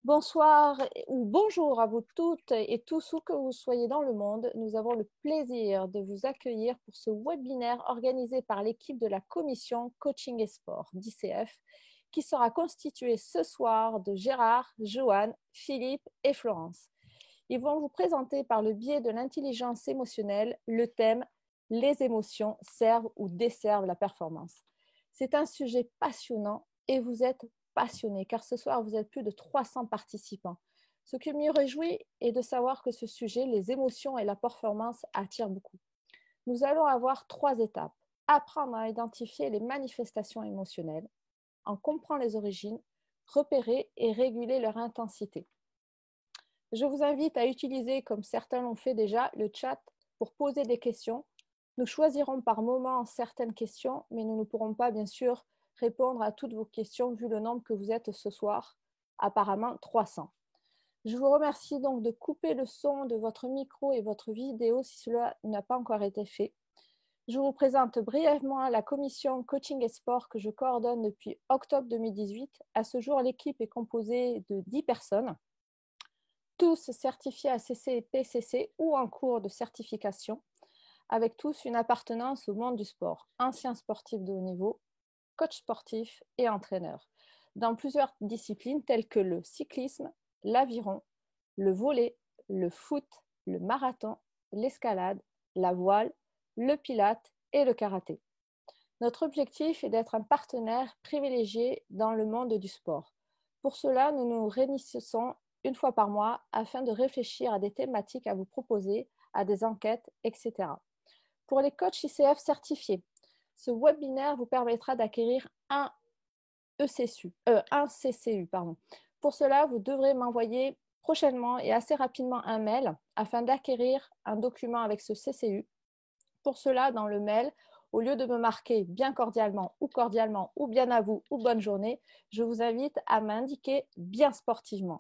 Bonsoir ou bonjour à vous toutes et tous où que vous soyez dans le monde. Nous avons le plaisir de vous accueillir pour ce webinaire organisé par l'équipe de la commission Coaching et Sport d'ICF qui sera constituée ce soir de Gérard, Joanne, Philippe et Florence. Ils vont vous présenter par le biais de l'intelligence émotionnelle le thème « Les émotions servent ou desservent la performance ». C'est un sujet passionnant et vous êtes passionnés car ce soir vous êtes plus de 300 participants. Ce qui me réjouit est de savoir que ce sujet, les émotions et la performance, attire beaucoup. Nous allons avoir 3 étapes. Apprendre à identifier les manifestations émotionnelles, en comprendre les origines, repérer et réguler leur intensité. Je vous invite à utiliser, comme certains l'ont fait déjà, le chat pour poser des questions. Nous choisirons par moment certaines questions, mais nous ne pourrons pas, bien sûr, répondre à toutes vos questions vu le nombre que vous êtes ce soir, apparemment 300. Je vous remercie donc de couper le son de votre micro et votre vidéo si cela n'a pas encore été fait. Je vous présente brièvement la commission Coaching et Sport que je coordonne depuis octobre 2018. À ce jour, l'équipe est composée de 10 personnes, tous certifiés ACC et PCC ou en cours de certification, avec tous une appartenance au monde du sport, anciens sportifs de haut niveau, coach sportif et entraîneur, dans plusieurs disciplines telles que le cyclisme, l'aviron, le volley, le foot, le marathon, l'escalade, la voile, le pilate et le karaté. Notre objectif est d'être un partenaire privilégié dans le monde du sport. Pour cela, nous nous réunissons une fois par mois afin de réfléchir à des thématiques à vous proposer, à des enquêtes, etc. Pour les coachs ICF certifiés, ce webinaire vous permettra d'acquérir un CCU. Pour cela, vous devrez m'envoyer prochainement et assez rapidement un mail afin d'acquérir un document avec ce CCU. Pour cela, dans le mail, au lieu de me marquer bien cordialement ou bien à vous ou bonne journée, je vous invite à m'indiquer bien sportivement.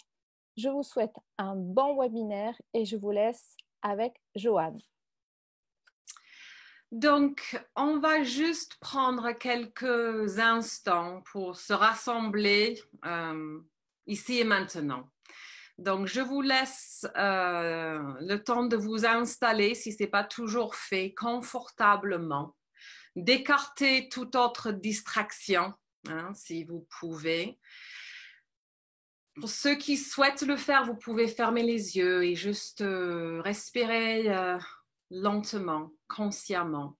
Je vous souhaite un bon webinaire et je vous laisse avec Joanne. Donc, on va juste prendre quelques instants pour se rassembler ici et maintenant. Donc, je vous laisse le temps de vous installer, si ce n'est pas toujours fait, confortablement. D'écarter toute autre distraction, si vous pouvez. Pour ceux qui souhaitent le faire, vous pouvez fermer les yeux et juste respirer lentement, consciemment.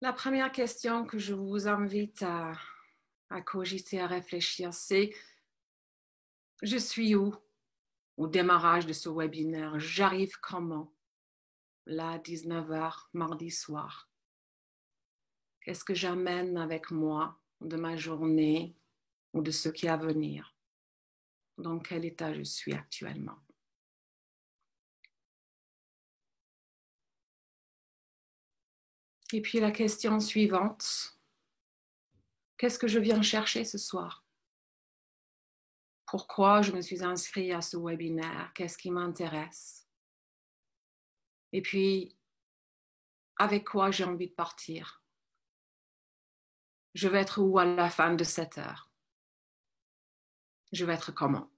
La première question que je vous invite à cogiter, à réfléchir, c'est « Je suis où au démarrage de ce webinaire? J'arrive comment? Là, 19h, mardi soir. Qu'est-ce que j'amène avec moi de ma journée ou de ce qui est à venir? Dans quel état je suis actuellement? » Et puis la question suivante, qu'est-ce que je viens chercher ce soir? Pourquoi je me suis inscrite à ce webinaire? Qu'est-ce qui m'intéresse? Et puis, avec quoi j'ai envie de partir? Je vais être où à la fin de cette heure? Je vais être comment?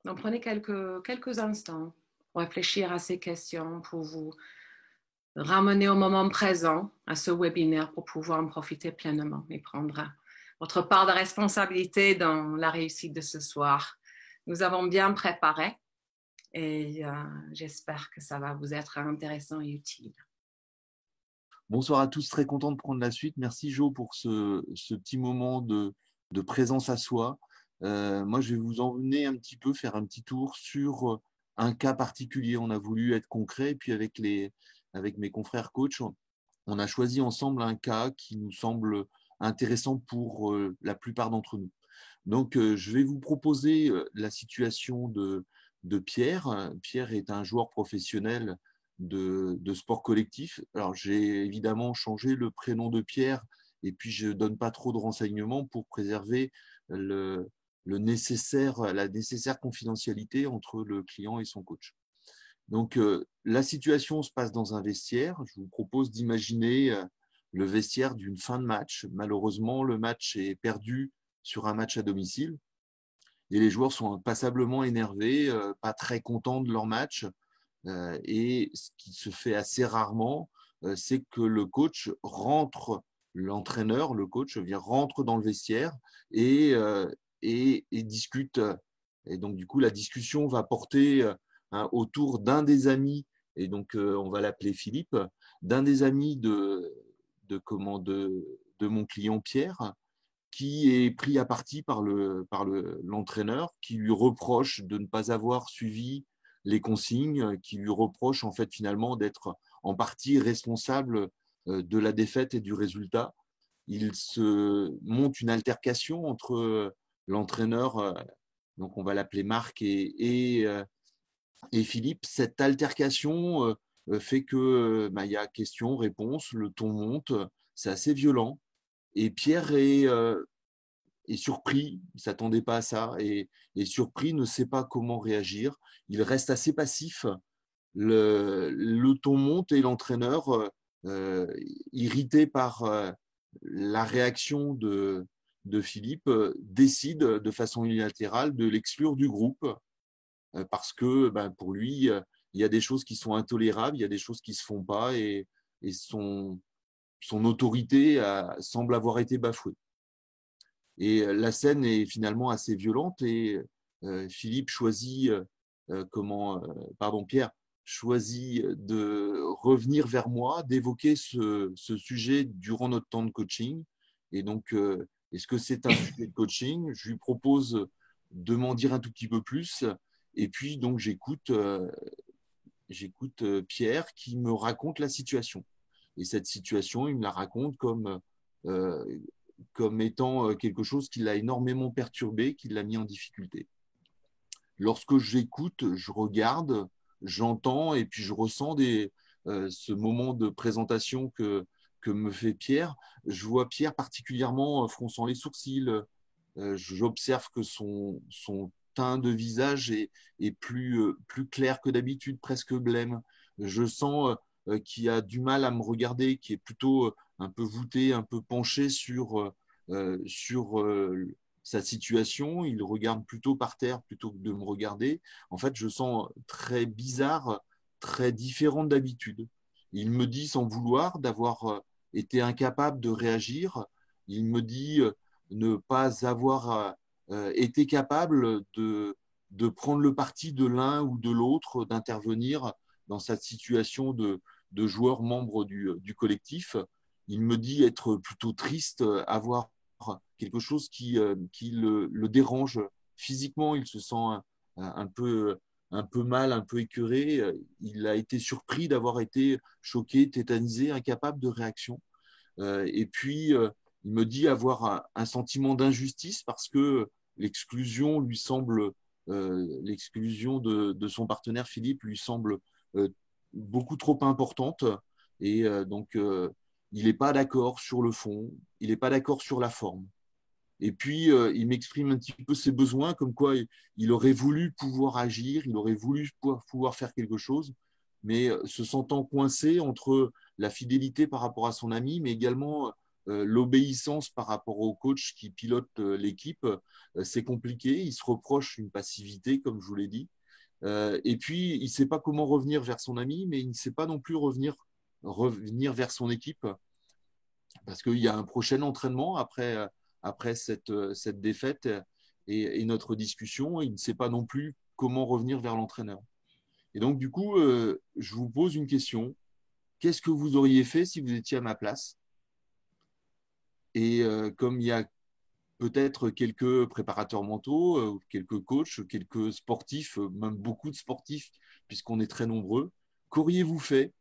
Donc, prenez quelques instants pour réfléchir à ces questions, pour vous ramener au moment présent, à ce webinaire, pour pouvoir en profiter pleinement et prendre votre part de responsabilité dans la réussite de ce soir. Nous avons bien préparé et j'espère que ça va vous être intéressant et utile. Bonsoir à tous, très content de prendre la suite. Merci Jo pour ce petit moment de présence à soi. Moi, je vais vous emmener un petit peu, faire un petit tour sur un cas particulier. On a voulu être concret, et puis avec mes confrères coachs, on a choisi ensemble un cas qui nous semble intéressant pour la plupart d'entre nous. Donc, je vais vous proposer la situation de Pierre. Pierre est un joueur professionnel de sport collectif. Alors, j'ai évidemment changé le prénom de Pierre et puis je ne donne pas trop de renseignements pour préserver la nécessaire confidentialité entre le client et son coach. Donc, la situation se passe dans un vestiaire. Je vous propose d'imaginer le vestiaire d'une fin de match. Malheureusement, le match est perdu sur un match à domicile et les joueurs sont passablement énervés, pas très contents de leur match. Et ce qui se fait assez rarement, c'est que l'entraîneur, le coach rentre dans le vestiaire et discute. Et donc, du coup, la discussion va porter autour d'un des amis, et donc on va l'appeler Philippe, d'un des amis de mon client Pierre, qui est pris à partie par l'entraîneur, qui lui reproche de ne pas avoir suivi les consignes, qui lui reproche en fait finalement d'être en partie responsable de la défaite et du résultat. Il se monte une altercation entre l'entraîneur, donc on va l'appeler Marc, et Philippe. Cette altercation fait que il y a question, réponse, le ton monte, c'est assez violent. Et Pierre est surpris, il ne s'attendait pas à ça, et surpris, ne sait pas comment réagir. Il reste assez passif. Le ton monte et l'entraîneur, irrité par la réaction de Philippe, décide de façon unilatérale de l'exclure du groupe parce que pour lui, il y a des choses qui sont intolérables, il y a des choses qui ne se font pas et son autorité semble avoir été bafouée. Et la scène est finalement assez violente et Philippe choisit, Pierre choisit de revenir vers moi, d'évoquer ce sujet durant notre temps de coaching. Et donc, est-ce que c'est un sujet de coaching? Je lui propose de m'en dire un tout petit peu plus. Et puis, donc, j'écoute Pierre qui me raconte la situation. Et cette situation, il me la raconte comme étant quelque chose qui l'a énormément perturbé, qui l'a mis en difficulté. Lorsque j'écoute, je regarde, j'entends et puis je ressens ce moment de présentation que me fait Pierre. Je vois Pierre particulièrement fronçant les sourcils. J'observe que son teint de visage est plus clair que d'habitude, presque blême. Je sens qu'il a du mal à me regarder, qui est plutôt un peu voûté, un peu penché sur sa situation. Il regarde plutôt par terre plutôt que de me regarder. En fait, je sens très bizarre, très différent d'habitude. Il me dit sans vouloir d'avoir été incapable de réagir. Il me dit ne pas avoir été capable de prendre le parti de l'un ou de l'autre, d'intervenir dans cette situation de joueur membre du collectif. Il me dit être plutôt triste, avoir quelque chose qui le dérange physiquement. Il se sent un peu mal, un peu écœuré. Il a été surpris d'avoir été choqué, tétanisé, incapable de réaction. Et puis, il me dit avoir un sentiment d'injustice parce que l'exclusion lui semble, l'exclusion de son partenaire Philippe lui semble beaucoup trop importante. Et donc, il n'est pas d'accord sur le fond, il n'est pas d'accord sur la forme. Et puis, il m'exprime un petit peu ses besoins, comme quoi il aurait voulu pouvoir agir, il aurait voulu pouvoir faire quelque chose, mais se sentant coincé entre la fidélité par rapport à son ami, mais également l'obéissance par rapport au coach qui pilote l'équipe, c'est compliqué. Il se reproche une passivité, comme je vous l'ai dit. Et puis, il ne sait pas comment revenir vers son ami, mais il ne sait pas non plus revenir vers son équipe, parce qu'il y a un prochain entraînement après cette défaite et notre discussion. Il ne sait pas non plus comment revenir vers l'entraîneur. Et donc, du coup, je vous pose une question. Qu'est-ce que vous auriez fait si vous étiez à ma place? Et comme il y a peut-être quelques préparateurs mentaux, quelques coachs, quelques sportifs, même beaucoup de sportifs, puisqu'on est très nombreux, qu'auriez-vous fait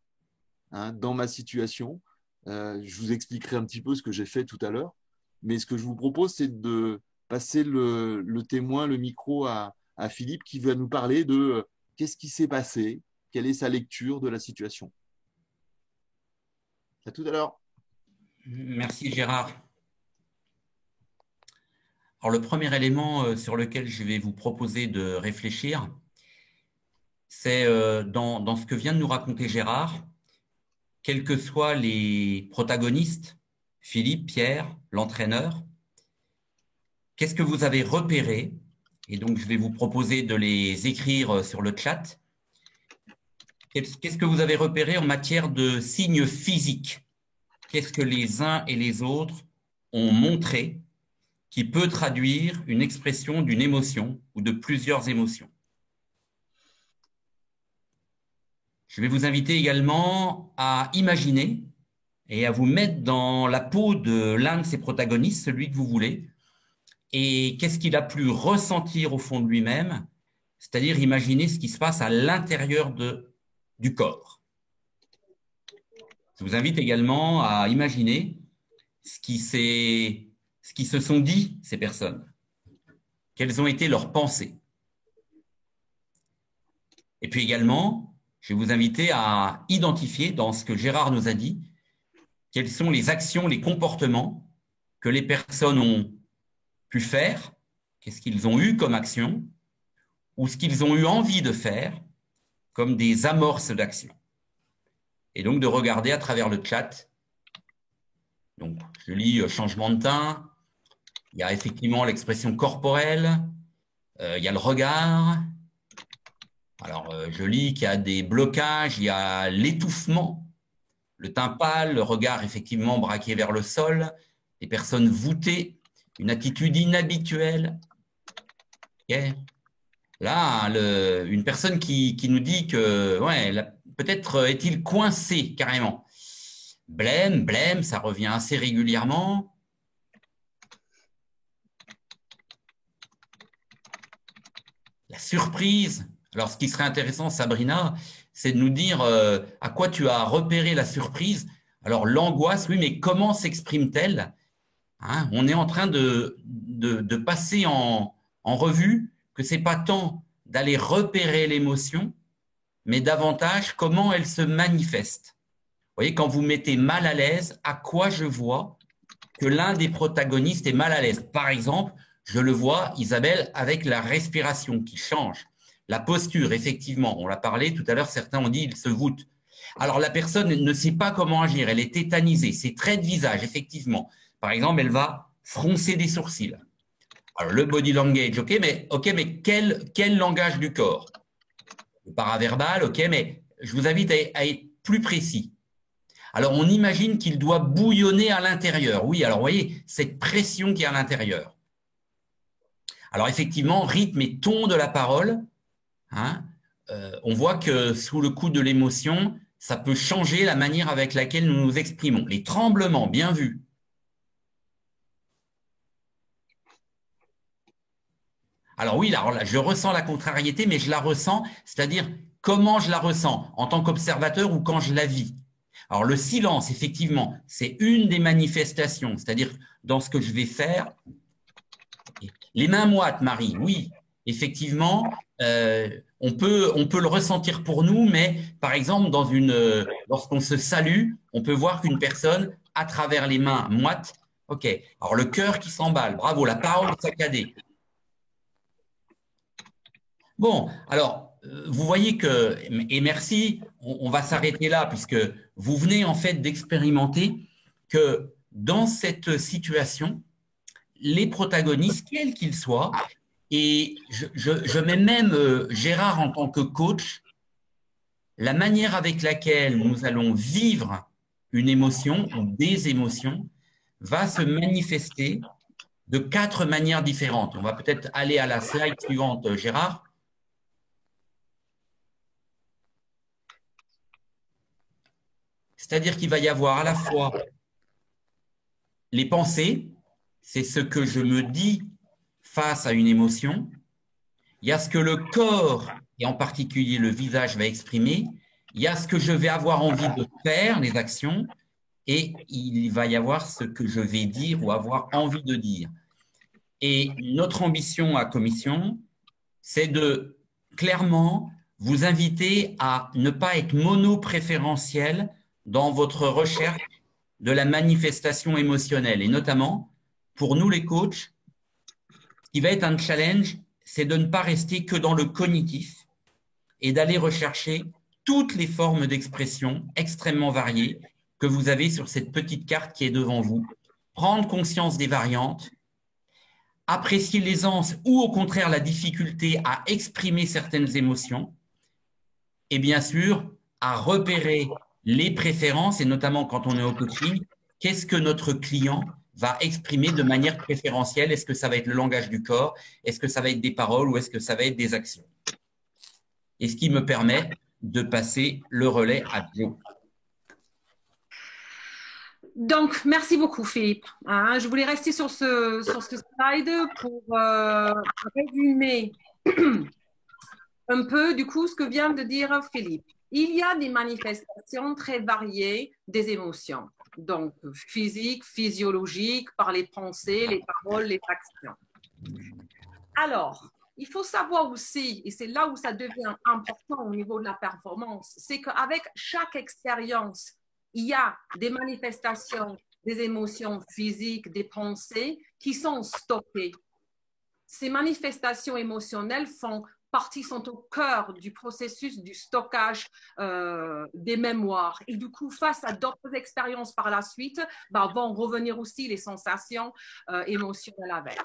dans ma situation? Je vous expliquerai un petit peu ce que j'ai fait tout à l'heure. Mais ce que je vous propose, c'est de passer le témoin, le micro à Philippe qui va nous parler de qu'est-ce qui s'est passé, quelle est sa lecture de la situation. À tout à l'heure. Merci Gérard. Alors le premier élément sur lequel je vais vous proposer de réfléchir, c'est dans ce que vient de nous raconter Gérard, quels que soient les protagonistes, Philippe, Pierre, l'entraîneur, qu'est-ce que vous avez repéré? Et donc, je vais vous proposer de les écrire sur le chat. Qu'est-ce que vous avez repéré en matière de signes physiques? Qu'est-ce que les uns et les autres ont montré qui peut traduire une expression d'une émotion ou de plusieurs émotions? Je vais vous inviter également à imaginer et à vous mettre dans la peau de l'un de ces protagonistes, celui que vous voulez, et qu'est-ce qu'il a pu ressentir au fond de lui-même, c'est-à-dire imaginer ce qui se passe à l'intérieur du corps. Je vous invite également à imaginer ce qui se sont dit ces personnes, quelles ont été leurs pensées. Et puis également, je vais vous inviter à identifier dans ce que Gérard nous a dit, quelles sont les actions, les comportements que les personnes ont pu faire, qu'est-ce qu'ils ont eu comme action, ou ce qu'ils ont eu envie de faire comme des amorces d'action. Et donc de regarder à travers le chat. Donc, je lis changement de teint, il y a effectivement l'expression corporelle, il y a le regard. Alors, je lis qu'il y a des blocages, il y a l'étouffement, le teint pâle, le regard effectivement braqué vers le sol, des personnes voûtées, une attitude inhabituelle. Okay. Là, une personne qui nous dit que ouais, peut-être est-il coincé carrément. Blême, ça revient assez régulièrement. La surprise. Alors, ce qui serait intéressant, Sabrina, c'est de nous dire à quoi tu as repéré la surprise. Alors, l'angoisse, oui, mais comment s'exprime-t-elle? Hein, on est en train de passer en revue que ce n'est pas tant d'aller repérer l'émotion, mais davantage comment elle se manifeste. Vous voyez, quand vous mettez mal à l'aise, à quoi je vois que l'un des protagonistes est mal à l'aise? Par exemple, je le vois, Isabelle, avec la respiration qui change. La posture, effectivement, on l'a parlé tout à l'heure, certains ont dit il se voûte. Alors, la personne ne sait pas comment agir, elle est tétanisée, ses traits de visage, effectivement. Par exemple, elle va froncer des sourcils. Alors, le body language, ok, mais quel langage du corps? Le paraverbal, ok, mais je vous invite à être plus précis. Alors, on imagine qu'il doit bouillonner à l'intérieur. Oui, alors, vous voyez, cette pression qui est à l'intérieur. Alors, effectivement, rythme et ton de la parole, hein, on voit que sous le coup de l'émotion, ça peut changer la manière avec laquelle nous nous exprimons. Les tremblements, bien vu. Alors oui, alors là, je ressens la contrariété, mais je la ressens, c'est-à-dire comment je la ressens en tant qu'observateur ou quand je la vis. Alors le silence, effectivement, c'est une des manifestations, c'est-à-dire dans ce que je vais faire. Les mains moites, Marie, oui, effectivement, on peut le ressentir pour nous, mais par exemple, lorsqu'on se salue, on peut voir qu'une personne, à travers les mains moites, ok, alors le cœur qui s'emballe, bravo, la parole saccadée. Bon, alors, vous voyez que, et merci, on va s'arrêter là, puisque vous venez en fait d'expérimenter que dans cette situation, les protagonistes, quels qu'ils soient, et je mets même Gérard en tant que coach, la manière avec laquelle nous allons vivre une émotion ou des émotions va se manifester de 4 manières différentes. On va peut-être aller à la slide suivante, Gérard. C'est-à-dire qu'il va y avoir à la fois les pensées, c'est ce que je me dis face à une émotion. Il y a ce que le corps, et en particulier le visage, va exprimer. Il y a ce que je vais avoir envie de faire, les actions, et il va y avoir ce que je vais dire ou avoir envie de dire. Et notre ambition à Commission, c'est de clairement vous inviter à ne pas être monopréférentiel dans votre recherche de la manifestation émotionnelle. Et notamment, pour nous les coachs, ce qui va être un challenge, c'est de ne pas rester que dans le cognitif et d'aller rechercher toutes les formes d'expression extrêmement variées que vous avez sur cette petite carte qui est devant vous. Prendre conscience des variantes, apprécier l'aisance ou au contraire la difficulté à exprimer certaines émotions et bien sûr à repérer les préférences et notamment quand on est au coaching, qu'est-ce que notre client va exprimer de manière préférentielle? Est-ce que ça va être le langage du corps? Est-ce que ça va être des paroles ou est-ce que ça va être des actions? Et ce qui me permet de passer le relais à Joe. Donc, merci beaucoup, Philippe. Je voulais rester sur ce slide pour résumer un peu, du coup, ce que vient de dire Philippe. Il y a des manifestations très variées des émotions, donc physiques, physiologiques, par les pensées, les paroles, les actions. Alors, il faut savoir aussi, et c'est là où ça devient important au niveau de la performance, c'est qu'avec chaque expérience, il y a des manifestations, des émotions physiques, des pensées qui sont stockées. Ces manifestations émotionnelles sont au cœur du processus du stockage des mémoires. Et du coup, face à d'autres expériences par la suite, vont revenir aussi les sensations émotionnelles avec.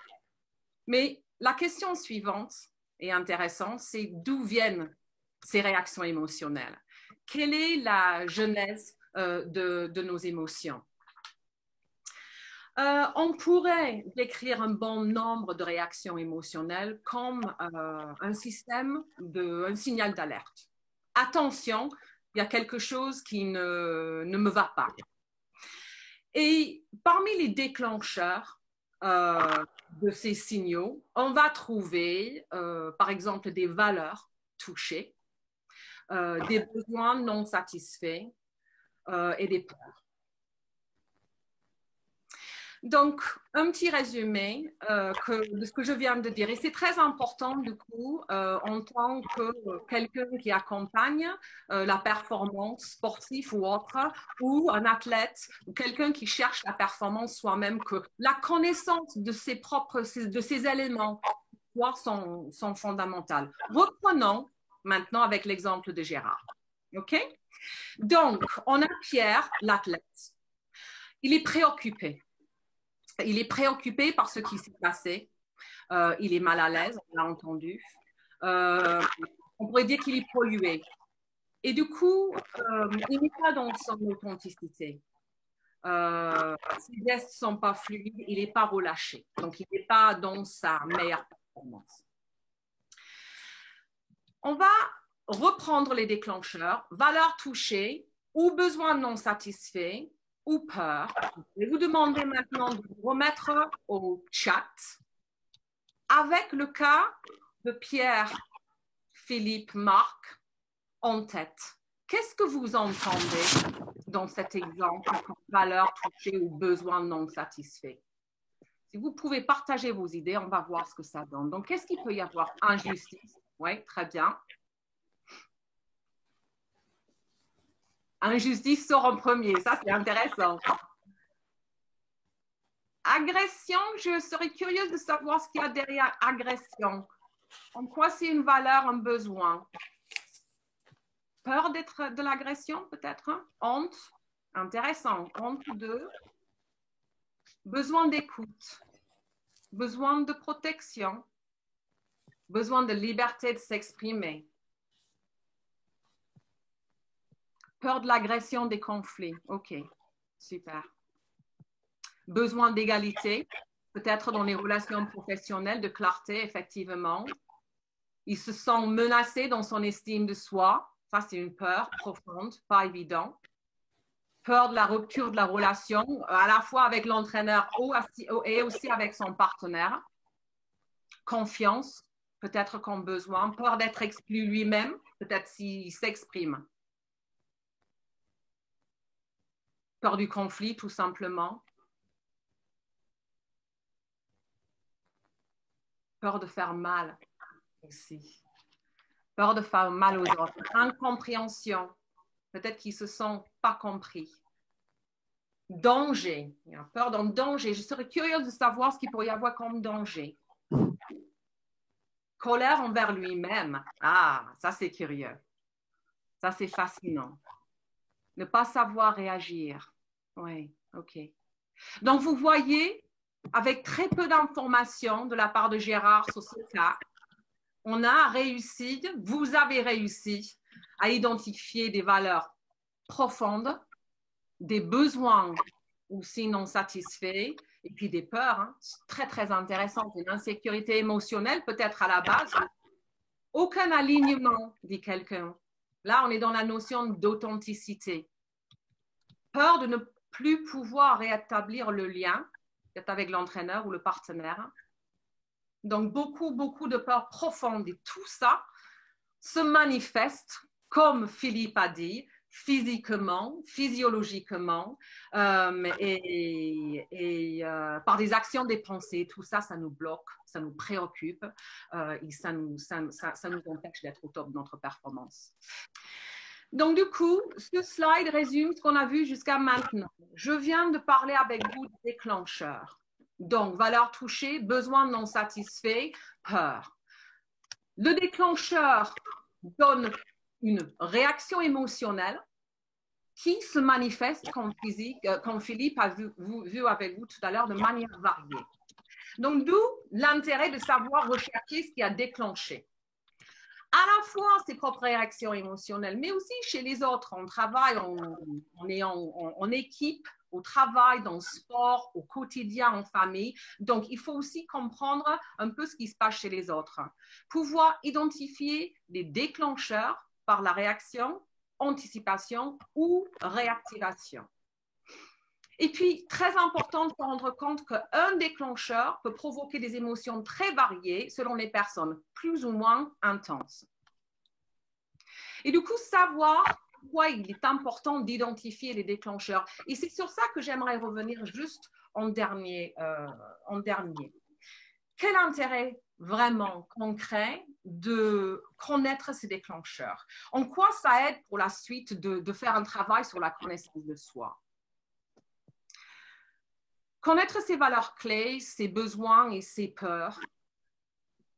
Mais la question suivante est intéressante, c'est d'où viennent ces réactions émotionnelles? Quelle est la genèse de nos émotions? On pourrait décrire un bon nombre de réactions émotionnelles comme un signal d'alerte. Attention, il y a quelque chose qui ne me va pas. Et parmi les déclencheurs de ces signaux, on va trouver, par exemple, des valeurs touchées, des besoins non satisfaits et des peurs. Donc, un petit résumé de ce que je viens de dire. Et c'est très important, du coup, en tant que quelqu'un qui accompagne la performance sportive ou autre, ou un athlète, ou quelqu'un qui cherche la performance soi-même, que la connaissance de ces éléments sont fondamentales. Reprenons maintenant avec l'exemple de Gérard. OK? Donc, on a Pierre, l'athlète. Il est préoccupé. Il est préoccupé par ce qui s'est passé. Il est mal à l'aise, on l'a entendu. On pourrait dire qu'il est pollué. Et du coup, il n'est pas dans son authenticité. Ses gestes ne sont pas fluides, il n'est pas relâché. Donc, il n'est pas dans sa meilleure performance. On va reprendre les déclencheurs, valeurs touchées ou besoins non satisfaits ou peur. Je vais vous demander maintenant de vous remettre au chat avec le cas de Pierre, Philippe, Marc en tête. Qu'est-ce que vous entendez dans cet exemple comme valeur touchée ou besoin non satisfait? Si vous pouvez partager vos idées, on va voir ce que ça donne. Donc, qu'est-ce qu'il peut y avoir? Injustice. Oui, très bien. Injustice sort en premier, ça c'est intéressant. Agression, je serais curieuse de savoir ce qu'il y a derrière agression. En quoi c'est une valeur, un besoin? Peur de l'agression peut-être? Honte, intéressant. Honte de besoin d'écoute, besoin de protection, besoin de liberté de s'exprimer. Peur de l'agression, des conflits. OK, super. Besoin d'égalité, peut-être dans les relations professionnelles, de clarté, effectivement. Il se sent menacé dans son estime de soi. Ça, c'est une peur profonde, pas évident. Peur de la rupture de la relation, à la fois avec l'entraîneur et aussi avec son partenaire. Confiance, peut-être comme besoin. Peur d'être exclu lui-même, peut-être s'il s'exprime. Peur du conflit, tout simplement. Peur de faire mal aussi. Peur de faire mal aux autres. Incompréhension. Peut-être qu'ils ne se sont pas compris. Danger. Il y a peur d'un danger. Je serais curieuse de savoir ce qu'il pourrait y avoir comme danger. Colère envers lui-même. Ah, ça c'est curieux. Ça, c'est fascinant. Ne pas savoir réagir. Oui, OK. Donc, vous voyez, avec très peu d'informations de la part de Gérard sur ce cas, on a réussi, vous avez réussi à identifier des valeurs profondes, des besoins aussi non satisfaits, et puis des peurs, hein, très, très intéressantes. Une insécurité émotionnelle, peut-être à la base. Aucun alignement, dit quelqu'un. Là, on est dans la notion d'authenticité. Peur de ne plus pouvoir rétablir le lien, peut-être avec l'entraîneur ou le partenaire. Donc, beaucoup de peurs profondes. Et tout ça se manifeste, comme Philippe a dit, physiquement, physiologiquement, par des actions des pensées. Tout ça, ça nous bloque, ça nous préoccupe et ça nous empêche d'être au top de notre performance. Donc, du coup, ce slide résume ce qu'on a vu jusqu'à maintenant. Je viens de parler avec vous de déclencheurs. Donc, valeur touchée, besoin non satisfait, peur. Le déclencheur donne une réaction émotionnelle qui se manifeste, comme Philippe a vu avec vous tout à l'heure, de manière variée. Donc, d'où l'intérêt de savoir rechercher ce qui a déclenché. À la fois ses propres réactions émotionnelles, mais aussi chez les autres. On travaille, on est en équipe, au travail, dans le sport, au quotidien, en famille. Donc, il faut aussi comprendre un peu ce qui se passe chez les autres. Pouvoir identifier les déclencheurs par la réaction, anticipation ou réactivation. Et puis, très important de se rendre compte qu'un déclencheur peut provoquer des émotions très variées selon les personnes, plus ou moins intenses. Et du coup, savoir pourquoi il est important d'identifier les déclencheurs. Et c'est sur ça que j'aimerais revenir juste en dernier. Quel intérêt vraiment concret de connaître ces déclencheurs? En quoi ça aide pour la suite de faire un travail sur la connaissance de soi? Connaître ses valeurs clés, ses besoins et ses peurs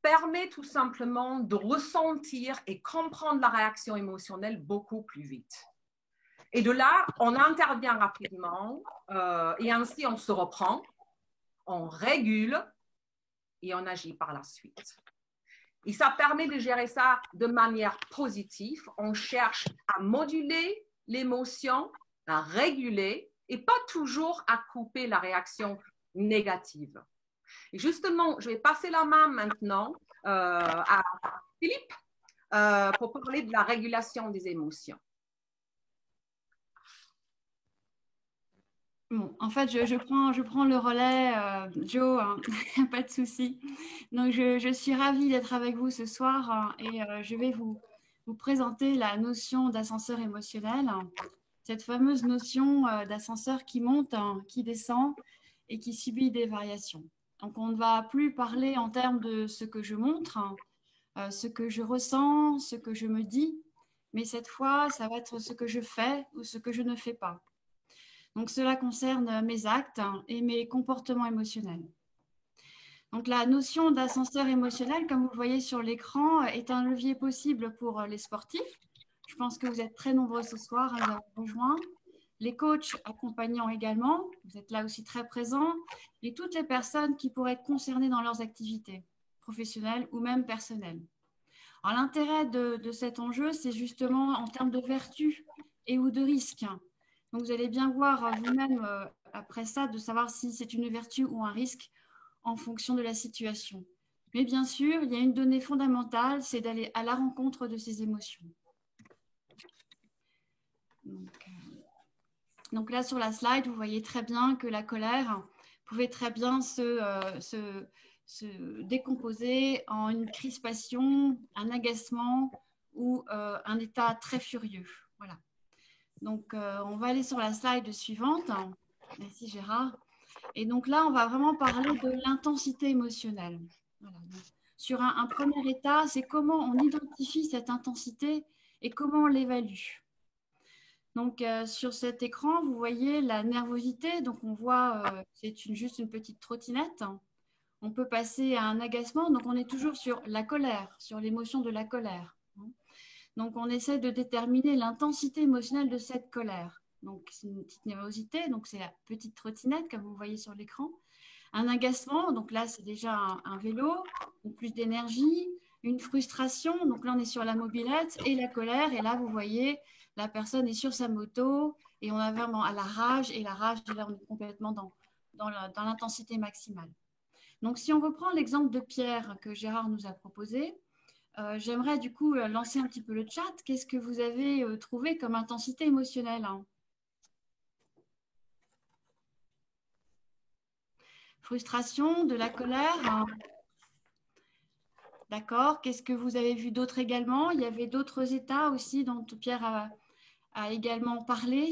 permet tout simplement de ressentir et comprendre la réaction émotionnelle beaucoup plus vite. Et de là, on intervient rapidement et ainsi on se reprend, on régule et on agit par la suite. Et ça permet de gérer ça de manière positive. On cherche à moduler l'émotion, à réguler et pas toujours à couper la réaction négative. Et justement, je vais passer la main maintenant à Philippe pour parler de la régulation des émotions. Bon, en fait, je prends le relais, Joe, hein, pas de souci. Donc, je suis ravie d'être avec vous ce soir et je vais vous présenter la notion d'ascenseur émotionnel, cette fameuse notion d'ascenseur qui monte, qui descend et qui subit des variations. Donc, on ne va plus parler en termes de ce que je montre, ce que je ressens, ce que je me dis, mais cette fois, ça va être ce que je fais ou ce que je ne fais pas. Donc, cela concerne mes actes et mes comportements émotionnels. Donc, la notion d'ascenseur émotionnel, comme vous le voyez sur l'écran, est un levier possible pour les sportifs. Je pense que vous êtes très nombreux ce soir à nous avoir rejoints. Les coachs accompagnants également, vous êtes là aussi très présents, et toutes les personnes qui pourraient être concernées dans leurs activités, professionnelles ou même personnelles. Alors, l'intérêt de cet enjeu, c'est justement en termes de vertu et ou de risque. Donc, vous allez bien voir vous-même après ça de savoir si c'est une vertu ou un risque en fonction de la situation. Mais bien sûr, il y a une donnée fondamentale, c'est d'aller à la rencontre de ces émotions. Donc là, sur la slide, vous voyez très bien que la colère pouvait très bien se décomposer en une crispation, un agacement ou un état très furieux. Voilà. Donc, on va aller sur la slide suivante. Merci Gérard. Et donc là, on va vraiment parler de l'intensité émotionnelle. Voilà. Donc, sur un premier état, c'est comment on identifie cette intensité et comment on l'évalue. Donc, sur cet écran, vous voyez la nervosité. Donc, on voit, c'est juste une petite trottinette. On peut passer à un agacement. Donc, on est toujours sur la colère, sur l'émotion de la colère. Donc, on essaie de déterminer l'intensité émotionnelle de cette colère. Donc, c'est une petite nervosité, donc c'est la petite trottinette, comme vous voyez sur l'écran. Un agacement, donc là, c'est déjà un vélo, donc plus d'énergie. Une frustration, donc là, on est sur la mobilette. Et la colère, et là, vous voyez, la personne est sur sa moto, et on a vraiment à la rage, et la rage, là, on est complètement dans l'intensité maximale. Donc, si on reprend l'exemple de Pierre que Gérard nous a proposé, j'aimerais du coup lancer un petit peu le chat. Qu'est-ce que vous avez trouvé comme intensité émotionnelle, hein? Frustration, de la colère, hein? D'accord. Qu'est-ce que vous avez vu d'autre également? Il y avait d'autres états aussi dont Pierre a également parlé.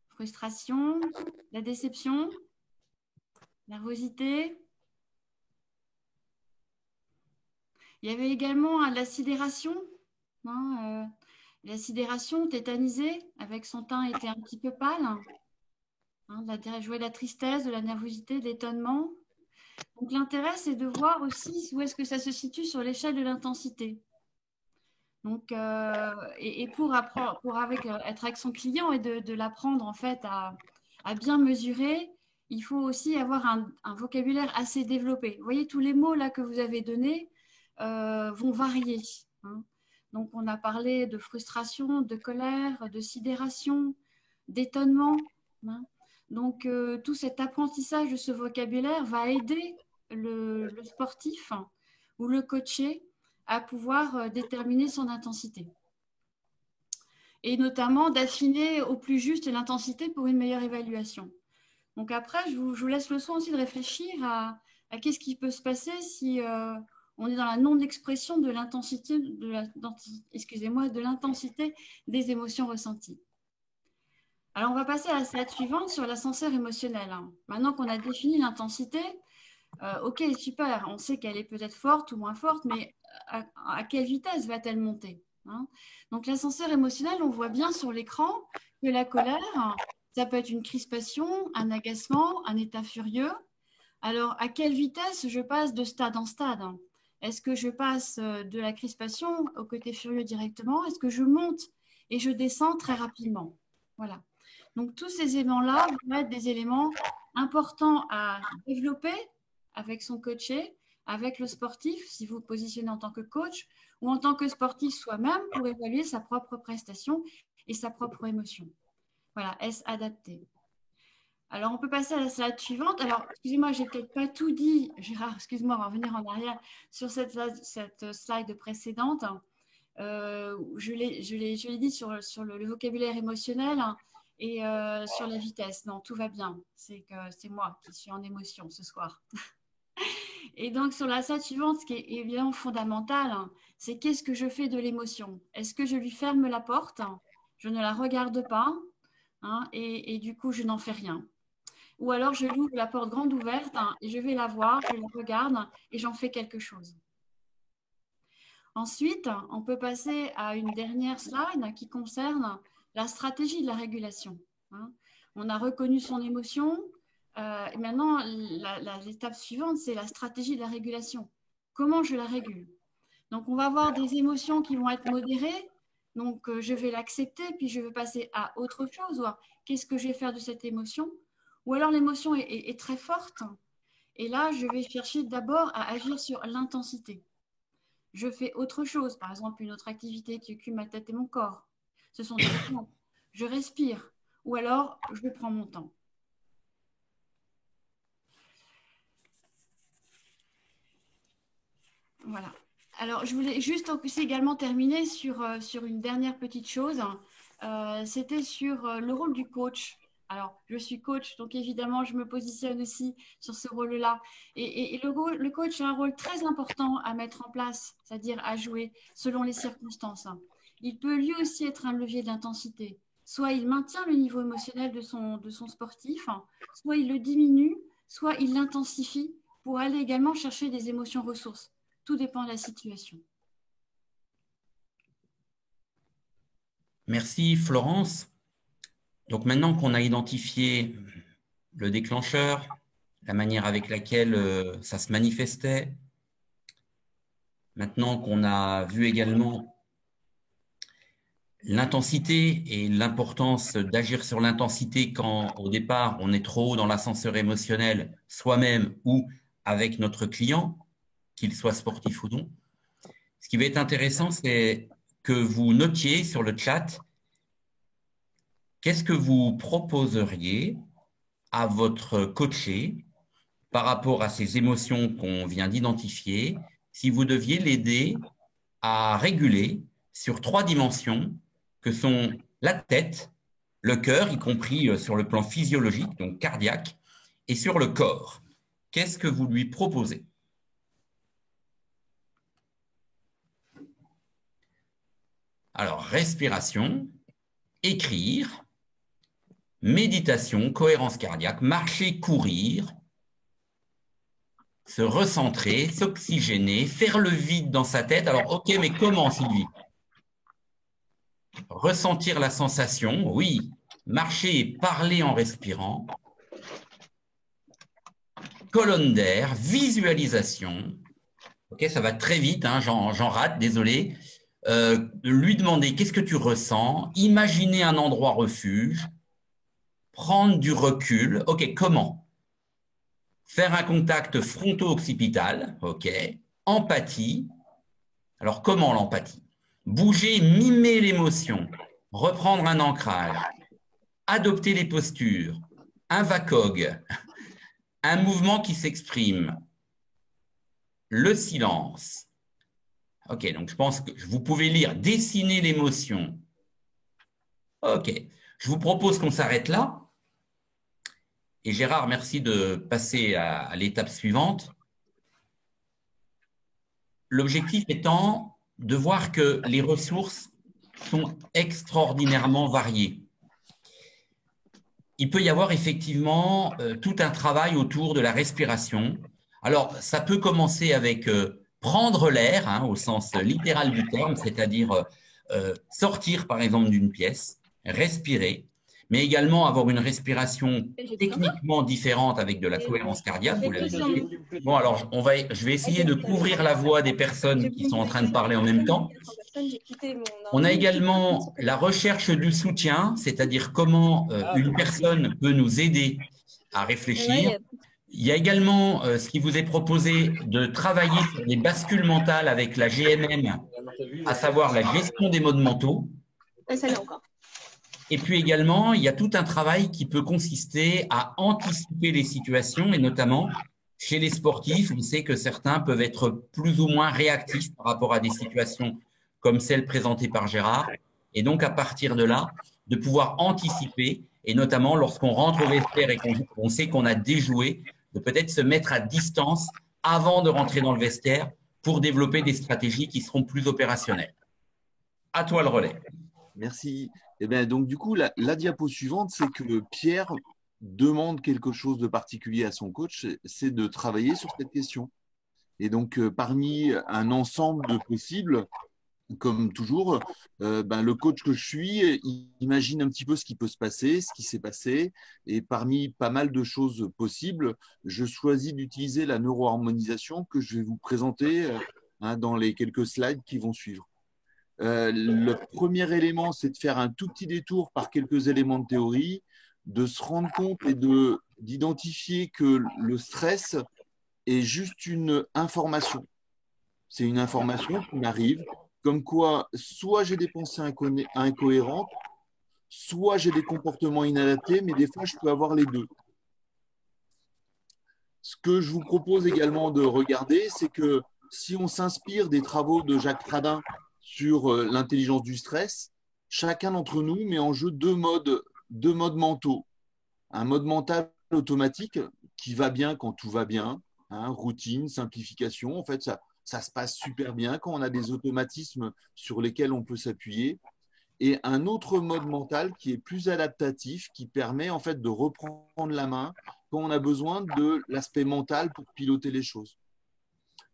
Frustration, la déception, nervosité. Il y avait également la sidération, hein, la sidération tétanisée, avec son teint était un petit peu pâle, hein, jouer de la tristesse, de la nervosité, de l'étonnement. Donc l'intérêt, c'est de voir aussi où est-ce que ça se situe sur l'échelle de l'intensité. Donc, et pour être avec son client et de l'apprendre en fait à bien mesurer, il faut aussi avoir un vocabulaire assez développé. Vous voyez, tous les mots là que vous avez donnés vont varier, hein. Donc, on a parlé de frustration, de colère, de sidération, d'étonnement, hein. Donc, tout cet apprentissage de ce vocabulaire va aider le sportif ou le coaché à pouvoir déterminer son intensité. Et notamment d'affiner au plus juste l'intensité pour une meilleure évaluation. Donc après, je vous laisse le soin aussi de réfléchir à qu'est-ce qui peut se passer si on est dans la non-expression de l'intensité de l'intensité des émotions ressenties. Alors, on va passer à la slide suivante sur l'ascenseur émotionnel. Maintenant qu'on a défini l'intensité, ok, super, on sait qu'elle est peut-être forte ou moins forte, mais à quelle vitesse va-t-elle monter, hein? Donc, l'ascenseur émotionnel, on voit bien sur l'écran que la colère, ça peut être une crispation, un agacement, un état furieux. Alors, à quelle vitesse je passe de stade en stade? Est-ce que je passe de la crispation au côté furieux directement? Est-ce que je monte et je descends très rapidement? Voilà. Donc, tous ces éléments-là vont être des éléments importants à développer avec son coaché, avec le sportif, si vous vous positionnez en tant que coach, ou en tant que sportif soi-même pour évaluer sa propre prestation et sa propre émotion. Voilà, est-ce adapté? Alors, on peut passer à la slide suivante. Alors, excusez-moi, j'ai peut-être pas tout dit, Gérard, excuse-moi, on va revenir en arrière sur cette slide précédente. Je l'ai dit sur le vocabulaire émotionnel et sur la vitesse. Non, tout va bien. C'est moi qui suis en émotion ce soir. Et donc, sur la slide suivante, ce qui est évidemment fondamental, c'est qu'est-ce que je fais de l'émotion? Est-ce que je lui ferme la porte? Je ne la regarde pas, hein, et du coup, je n'en fais rien. Ou alors, je l'ouvre la porte grande ouverte et je vais la voir, je la regarde et j'en fais quelque chose. Ensuite, on peut passer à une dernière slide qui concerne la stratégie de la régulation, hein. On a reconnu son émotion. Et maintenant, l'étape suivante, c'est la stratégie de la régulation. Comment je la régule? Donc, on va avoir des émotions qui vont être modérées. Donc, je vais l'accepter, puis je vais passer à autre chose. Qu'est-ce que je vais faire de cette émotion? Ou alors, l'émotion est très forte. Et là, je vais chercher d'abord à agir sur l'intensité. Je fais autre chose, par exemple, une autre activité qui occupe ma tête et mon corps. Ce sont des exemples. Je respire. Ou alors, je prends mon temps. Voilà. Alors, je voulais juste aussi également terminer sur une dernière petite chose. C'était sur le rôle du coach. Alors, je suis coach, donc évidemment, je me positionne aussi sur ce rôle-là. Et le coach a un rôle très important à mettre en place, c'est-à-dire à jouer selon les circonstances. Il peut lui aussi être un levier d'intensité. Soit il maintient le niveau émotionnel de son sportif, soit il le diminue, soit il l'intensifie pour aller également chercher des émotions ressources. Tout dépend de la situation. Merci Florence. Donc maintenant qu'on a identifié le déclencheur, la manière avec laquelle ça se manifestait, maintenant qu'on a vu également l'intensité et l'importance d'agir sur l'intensité quand, au départ, on est trop haut dans l'ascenseur émotionnel, soi-même ou avec notre client, qu'il soit sportif ou non. Ce qui va être intéressant, c'est que vous notiez sur le chat qu'est-ce que vous proposeriez à votre coaché par rapport à ces émotions qu'on vient d'identifier, si vous deviez l'aider à réguler sur 3 dimensions que sont la tête, le cœur, y compris sur le plan physiologique, donc cardiaque, et sur le corps. Qu'est-ce que vous lui proposez? Alors, respiration, écrire, méditation, cohérence cardiaque, marcher, courir, se recentrer, s'oxygéner, faire le vide dans sa tête. Alors, ok, mais comment, Sylvie? Ressentir la sensation, oui. Marcher et parler en respirant. Colonne d'air, visualisation. Ok, ça va très vite, hein, j'en rate, désolé. Lui demander qu'est-ce que tu ressens, imaginer un endroit refuge, prendre du recul. Ok, comment? Faire un contact fronto-occipital, ok. Empathie. Alors, comment l'empathie? Bouger, mimer l'émotion, reprendre un ancrage, adopter les postures, un VACOG, un mouvement qui s'exprime, le silence. Ok, donc je pense que vous pouvez lire, dessiner l'émotion. Ok, je vous propose qu'on s'arrête là. Et Gérard, merci de passer à l'étape suivante. L'objectif étant de voir que les ressources sont extraordinairement variées. Il peut y avoir effectivement tout un travail autour de la respiration. Alors, ça peut commencer avec prendre l'air, hein, au sens littéral du terme, c'est-à-dire sortir, par exemple, d'une pièce, respirer, mais également avoir une respiration techniquement différente avec de la cohérence cardiaque, vous l'avez dit. Bon, alors, je vais essayer de couvrir la voix des personnes qui sont en train de parler en même temps. On a également la recherche du soutien, c'est-à-dire comment une personne peut nous aider à réfléchir. Il y a également ce qui vous est proposé de travailler sur les bascules mentales avec la GMM, à savoir la gestion des modes mentaux. Et puis également, il y a tout un travail qui peut consister à anticiper les situations, et notamment chez les sportifs, on sait que certains peuvent être plus ou moins réactifs par rapport à des situations comme celle présentée par Gérard. Et donc, à partir de là, de pouvoir anticiper, et notamment lorsqu'on rentre au vestiaire et qu'on sait qu'on a déjoué, de peut-être se mettre à distance avant de rentrer dans le vestiaire pour développer des stratégies qui seront plus opérationnelles. À toi le relais. Merci. Eh bien, donc, du coup, la diapo suivante, c'est que Pierre demande quelque chose de particulier à son coach, c'est de travailler sur cette question. Et donc, parmi un ensemble de possibles, comme toujours, le coach que je suis imagine un petit peu ce qui peut se passer, ce qui s'est passé. Et parmi pas mal de choses possibles, je choisis d'utiliser la neuroharmonisation que je vais vous présenter dans les quelques slides qui vont suivre. Le premier élément, c'est de faire un tout petit détour par quelques éléments de théorie, de se rendre compte et d'identifier que le stress est juste une information. C'est une information qui m'arrive, comme quoi soit j'ai des pensées incohérentes, soit j'ai des comportements inadaptés, mais des fois, je peux avoir les deux. Ce que je vous propose également de regarder, c'est que si on s'inspire des travaux de Jacques Pradin sur l'intelligence du stress, chacun d'entre nous met en jeu deux modes mentaux. Un mode mental automatique qui va bien quand tout va bien, hein, routine, simplification. En fait, ça se passe super bien quand on a des automatismes sur lesquels on peut s'appuyer. Et un autre mode mental qui est plus adaptatif, qui permet en fait de reprendre la main quand on a besoin de l'aspect mental pour piloter les choses.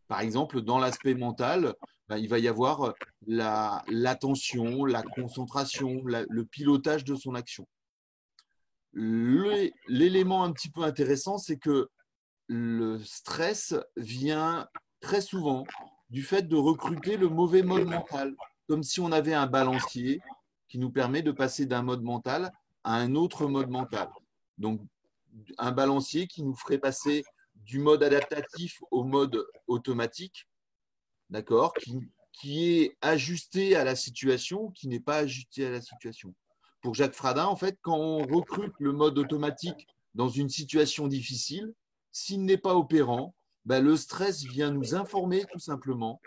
Par exemple, dans l'aspect mental, il va y avoir l'attention, la concentration, le pilotage de son action. L'élément un petit peu intéressant, c'est que le stress vient très souvent du fait de recruter le mauvais mode mental, comme si on avait un balancier qui nous permet de passer d'un mode mental à un autre mode mental. Donc, un balancier qui nous ferait passer du mode adaptatif au mode automatique, d'accord, qui est ajusté à la situation, qui n'est pas ajusté à la situation. Pour Jacques Fradin, en fait, quand on recrute le mode automatique dans une situation difficile, s'il n'est pas opérant, ben, le stress vient nous informer tout simplement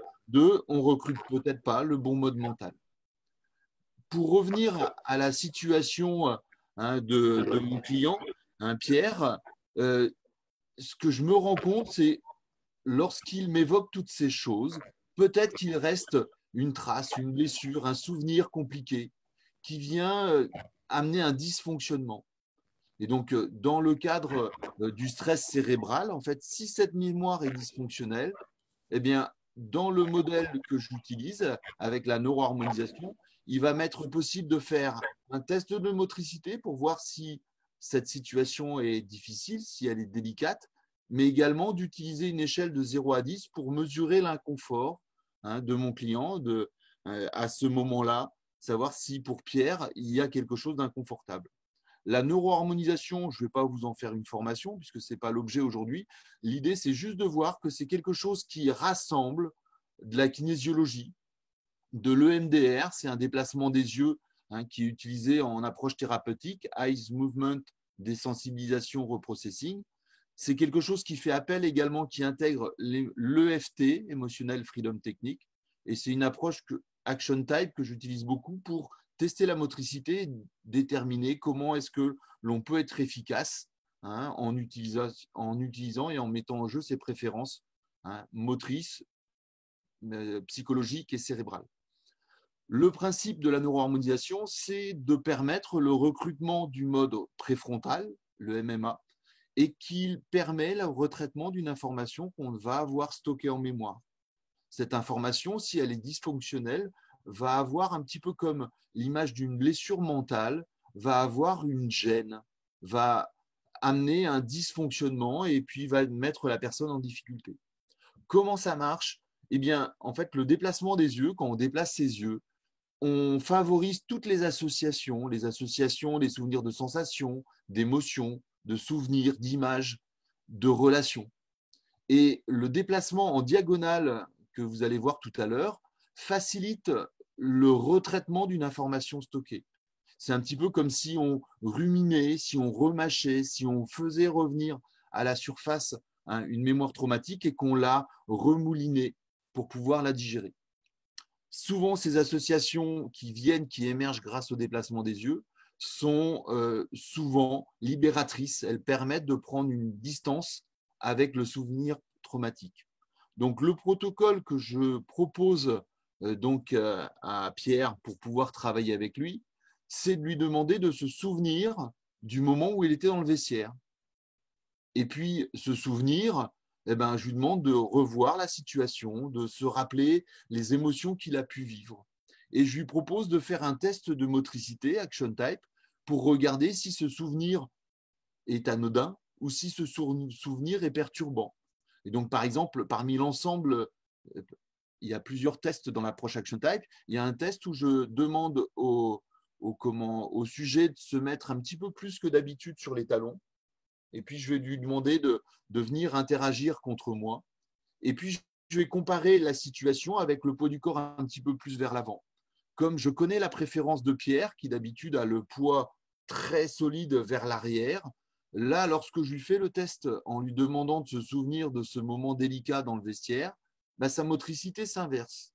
on recrute peut-être pas le bon mode mental. Pour revenir à la situation de mon client, Pierre, ce que je me rends compte, c'est lorsqu'il m'évoque toutes ces choses, peut-être qu'il reste une trace, une blessure, un souvenir compliqué qui vient amener un dysfonctionnement. Et donc, dans le cadre du stress cérébral, en fait, si cette mémoire est dysfonctionnelle, eh bien, dans le modèle que j'utilise avec la neuroharmonisation, il va m'être possible de faire un test de motricité pour voir si cette situation est difficile, si elle est délicate, mais également d'utiliser une échelle de 0 à 10 pour mesurer l'inconfort de mon client à ce moment-là, savoir si pour Pierre, il y a quelque chose d'inconfortable. La neuroharmonisation, je ne vais pas vous en faire une formation puisque ce n'est pas l'objet aujourd'hui. L'idée, c'est juste de voir que c'est quelque chose qui rassemble de la kinésiologie, de l'EMDR, c'est un déplacement des yeux qui est utilisé en approche thérapeutique, Eyes Movement Désensibilisation Reprocessing. C'est quelque chose qui fait appel également, qui intègre l'EFT, Emotional Freedom Technique, et c'est une approche Action Type que j'utilise beaucoup pour tester la motricité, déterminer comment est-ce que l'on peut être efficace en utilisant et en mettant en jeu ses préférences motrices, psychologiques et cérébrales. Le principe de la neuroharmonisation, c'est de permettre le recrutement du mode préfrontal, le MMA, et qu'il permet le retraitement d'une information qu'on va avoir stockée en mémoire. Cette information, si elle est dysfonctionnelle, va avoir un petit peu comme l'image d'une blessure mentale, va avoir une gêne, va amener un dysfonctionnement et puis va mettre la personne en difficulté. Comment ça marche? Eh bien, en fait, le déplacement des yeux, quand on déplace ses yeux, on favorise toutes les associations, des souvenirs de sensations, d'émotions, de souvenirs, d'images, de relations. Et le déplacement en diagonale que vous allez voir tout à l'heure facilite le retraitement d'une information stockée. C'est un petit peu comme si on ruminait, si on remâchait, si on faisait revenir à la surface une mémoire traumatique et qu'on la remoulinait pour pouvoir la digérer. Souvent, ces associations qui émergent grâce au déplacement des yeux, sont souvent libératrices. Elles permettent de prendre une distance avec le souvenir traumatique. Donc, le protocole que je propose à Pierre pour pouvoir travailler avec lui, c'est de lui demander de se souvenir du moment où il était dans le vestiaire. Et puis, ce souvenir, je lui demande de revoir la situation, de se rappeler les émotions qu'il a pu vivre. Et je lui propose de faire un test de motricité, Action Type, pour regarder si ce souvenir est anodin ou si ce souvenir est perturbant. Et donc, par exemple, parmi l'ensemble, il y a plusieurs tests dans l'approche Action Type. Il y a un test où je demande au sujet de se mettre un petit peu plus que d'habitude sur les talons. Et puis, je vais lui demander de venir interagir contre moi. Et puis, je vais comparer la situation avec le poids du corps un petit peu plus vers l'avant. Comme je connais la préférence de Pierre, qui d'habitude a le poids très solide vers l'arrière, là, lorsque je lui fais le test en lui demandant de se souvenir de ce moment délicat dans le vestiaire, sa motricité s'inverse,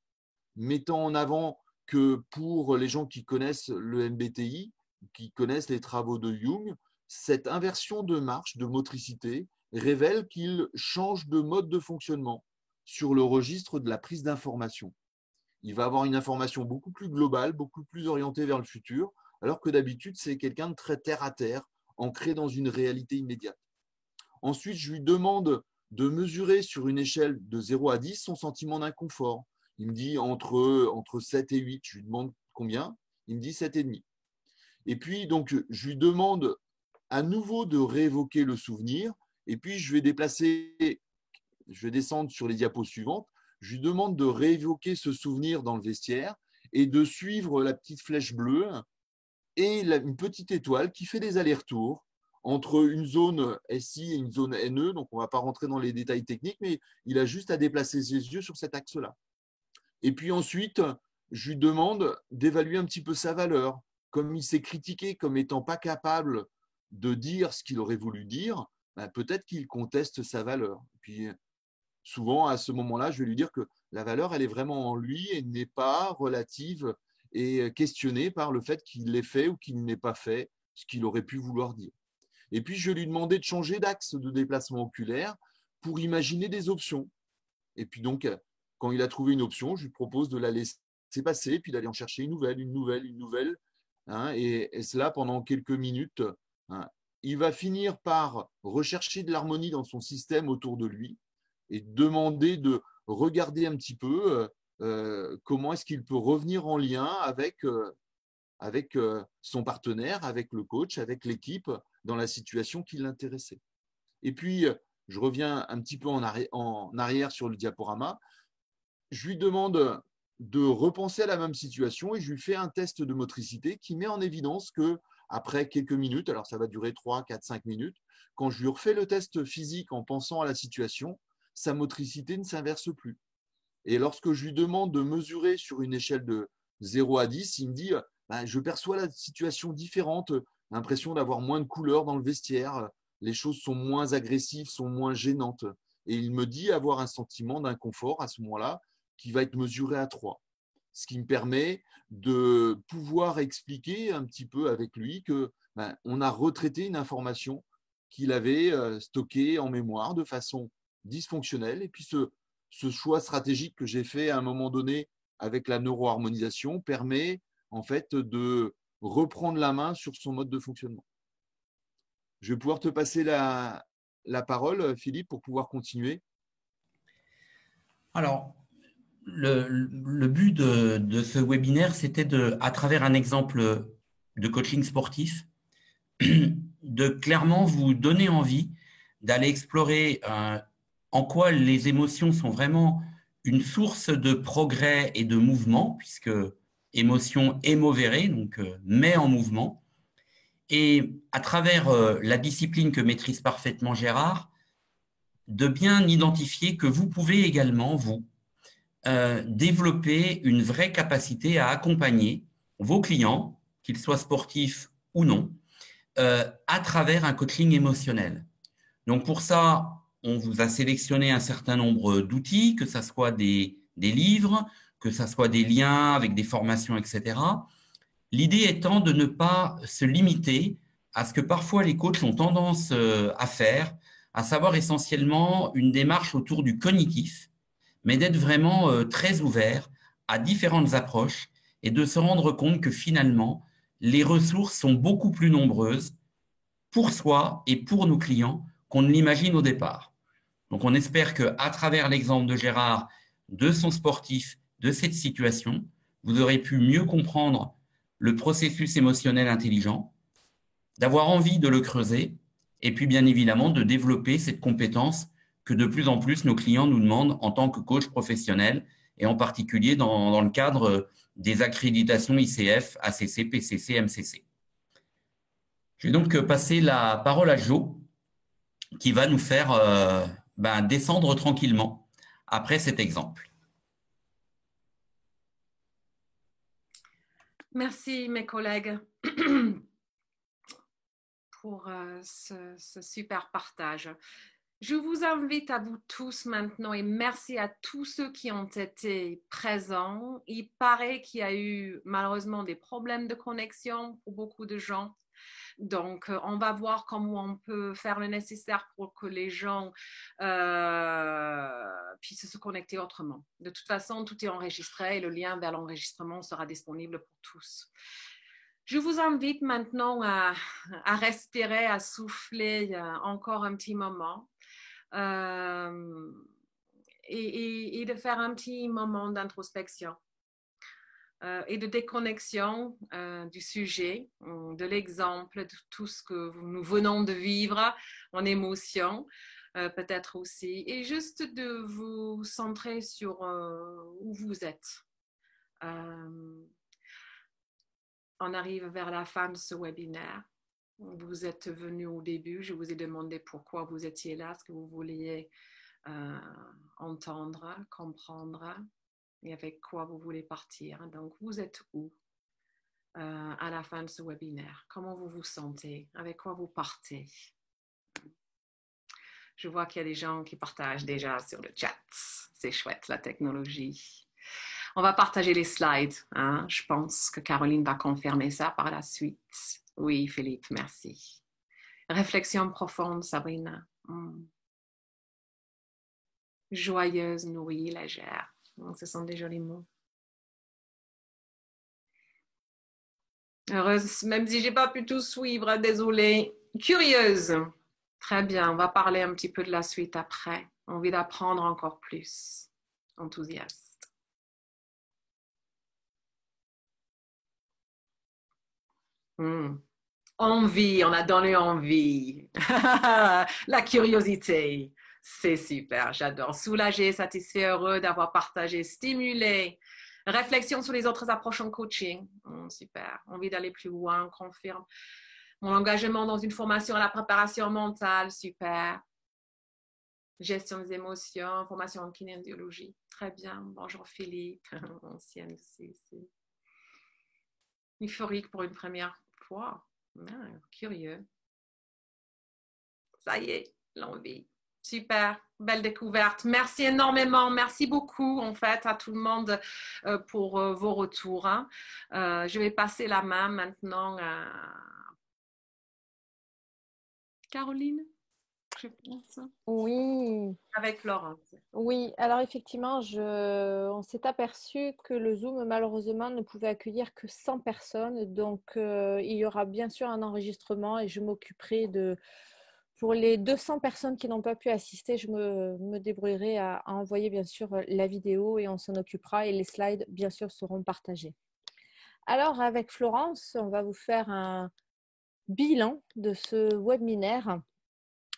mettant en avant que pour les gens qui connaissent le MBTI, qui connaissent les travaux de Jung, cette inversion de marche, de motricité, révèle qu'il change de mode de fonctionnement sur le registre de la prise d'information. Il va avoir une information beaucoup plus globale, beaucoup plus orientée vers le futur, alors que d'habitude, c'est quelqu'un de très terre-à-terre, ancré dans une réalité immédiate. Ensuite, je lui demande de mesurer sur une échelle de 0 à 10 son sentiment d'inconfort. Il me dit entre 7 et 8. Je lui demande combien? Il me dit 7,5. Et puis, donc, je lui demande à nouveau de réévoquer le souvenir. Et puis, je vais descendre sur les diapos suivantes. Je lui demande de réévoquer ce souvenir dans le vestiaire et de suivre la petite flèche bleue et une petite étoile qui fait des allers-retours entre une zone SI et une zone NE. Donc, on ne va pas rentrer dans les détails techniques, mais il a juste à déplacer ses yeux sur cet axe-là. Et puis ensuite, je lui demande d'évaluer un petit peu sa valeur. Comme il s'est critiqué comme étant pas capable de dire ce qu'il aurait voulu dire, ben peut-être qu'il conteste sa valeur. Puis souvent, à ce moment-là, je vais lui dire que la valeur, elle est vraiment en lui et n'est pas relative et questionnée par le fait qu'il l'ait fait ou qu'il n'ait pas fait ce qu'il aurait pu vouloir dire. Et puis, je vais lui demander de changer d'axe de déplacement oculaire pour imaginer des options. Et puis donc, quand il a trouvé une option, je lui propose de la laisser passer, puis d'aller en chercher une nouvelle, hein, et cela pendant quelques minutes. Hein. Il va finir par rechercher de l'harmonie dans son système autour de lui et demander de regarder un petit peu comment est-ce qu'il peut revenir en lien avec son partenaire, avec le coach, avec l'équipe, dans la situation qui l'intéressait. Et puis, je reviens un petit peu en arrière sur le diaporama. Je lui demande de repenser à la même situation et je lui fais un test de motricité qui met en évidence que après quelques minutes, alors ça va durer 3, 4, 5 minutes, quand je lui refais le test physique en pensant à la situation, sa motricité ne s'inverse plus. Et lorsque je lui demande de mesurer sur une échelle de 0 à 10, il me dit je perçois la situation différente, l'impression d'avoir moins de couleurs dans le vestiaire, les choses sont moins agressives, sont moins gênantes. Et il me dit avoir un sentiment d'inconfort à ce moment-là qui va être mesuré à 3. Ce qui me permet de pouvoir expliquer un petit peu avec lui que on a retraité une information qu'il avait stockée en mémoire de façon dysfonctionnelle. Et puis ce choix stratégique que j'ai fait à un moment donné avec la neuroharmonisation permet en fait de reprendre la main sur son mode de fonctionnement. Je vais pouvoir te passer la parole, Philippe, pour pouvoir continuer. Alors, le but de ce webinaire, c'était à travers un exemple de coaching sportif, de clairement vous donner envie d'aller explorer en quoi les émotions sont vraiment une source de progrès et de mouvement, puisque émotion est movere, donc met en mouvement. Et à travers la discipline que maîtrise parfaitement Gérard, de bien identifier que vous pouvez également, vous, développer une vraie capacité à accompagner vos clients, qu'ils soient sportifs ou non, à travers un coaching émotionnel. Donc pour ça, on vous a sélectionné un certain nombre d'outils, que ce soit des livres, que ce soit des liens avec des formations, etc. L'idée étant de ne pas se limiter à ce que parfois les coachs ont tendance à faire, à savoir essentiellement une démarche autour du cognitif, mais d'être vraiment très ouvert à différentes approches et de se rendre compte que finalement, les ressources sont beaucoup plus nombreuses pour soi et pour nos clients qu'on ne l'imagine au départ. Donc, on espère qu'à travers l'exemple de Gérard, de son sportif, de cette situation, vous aurez pu mieux comprendre le processus émotionnel intelligent, d'avoir envie de le creuser et puis bien évidemment de développer cette compétence que de plus en plus nos clients nous demandent en tant que coach professionnel et en particulier dans le cadre des accréditations ICF, ACC, PCC, MCC. Je vais donc passer la parole à Jo qui va nous faire descendre tranquillement après cet exemple. Merci mes collègues pour ce super partage. Je vous invite à vous tous maintenant et merci à tous ceux qui ont été présents. Il paraît qu'il y a eu malheureusement des problèmes de connexion pour beaucoup de gens. Donc, on va voir comment on peut faire le nécessaire pour que les gens puissent se connecter autrement. De toute façon, tout est enregistré et le lien vers l'enregistrement sera disponible pour tous. Je vous invite maintenant à respirer, à souffler encore un petit moment et de faire un petit moment d'introspection. Et de déconnexion du sujet, de l'exemple, de tout ce que nous venons de vivre en émotion, peut-être aussi, et juste de vous centrer sur où vous êtes. On arrive vers la fin de ce webinaire. Vous êtes venu au début, je vous ai demandé pourquoi vous étiez là, ce que vous vouliez entendre, comprendre et avec quoi vous voulez partir. Donc, vous êtes où à la fin de ce webinaire? Comment vous vous sentez? Avec quoi vous partez? Je vois qu'il y a des gens qui partagent déjà sur le chat. C'est chouette, la technologie. On va partager les slides. Hein? Je pense que Caroline va confirmer ça par la suite. Oui, Philippe, merci. Réflexion profonde, Sabrina. Joyeuse, nourrie, légère. Ce sont des jolis mots. Heureuse, même si je n'ai pas pu tout suivre, désolée. Curieuse. Très bien, on va parler un petit peu de la suite après. Envie d'apprendre encore plus. Enthousiaste. Envie, on a donné envie. La curiosité. C'est super, j'adore. Soulagé, satisfait, heureux d'avoir partagé, stimulé. Réflexion sur les autres approches en coaching. Super. Envie d'aller plus loin, confirme. Mon engagement dans une formation à la préparation mentale, super. Gestion des émotions, formation en kinésiologie. Très bien. Bonjour Philippe, ancienne aussi. Euphorique pour une première fois. Curieux. Ça y est, l'envie. Super, belle découverte. Merci énormément. Merci beaucoup, en fait, à tout le monde pour vos retours. Hein. Je vais passer la main maintenant à Caroline, je pense. Oui. Avec Laurence. Oui, alors effectivement, on s'est aperçu que le Zoom, malheureusement, ne pouvait accueillir que 100 personnes. Donc, il y aura bien sûr un enregistrement et je m'occuperai pour les 200 personnes qui n'ont pas pu assister, je me débrouillerai à envoyer bien sûr la vidéo et on s'en occupera et les slides, bien sûr, seront partagés. Alors, avec Florence, on va vous faire un bilan de ce webinaire.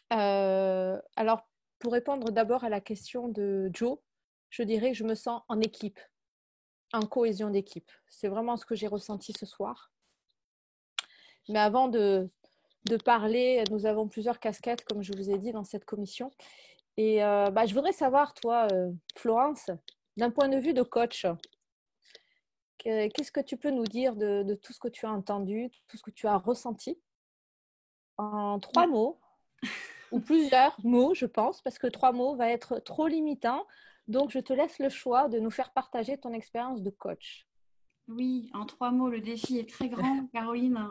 Alors, pour répondre d'abord à la question de Joe, je dirais que je me sens en équipe, en cohésion d'équipe. C'est vraiment ce que j'ai ressenti ce soir. Mais avant de parler, nous avons plusieurs casquettes, comme je vous ai dit, dans cette commission. Et je voudrais savoir, toi, Florence, d'un point de vue de coach, qu'est-ce que tu peux nous dire de tout ce que tu as entendu, tout ce que tu as ressenti en 3 mots ou plusieurs mots, je pense, parce que 3 mots va être trop limitant. Donc, je te laisse le choix de nous faire partager ton expérience de coach. Oui, en 3 mots, le défi est très grand, Caroline.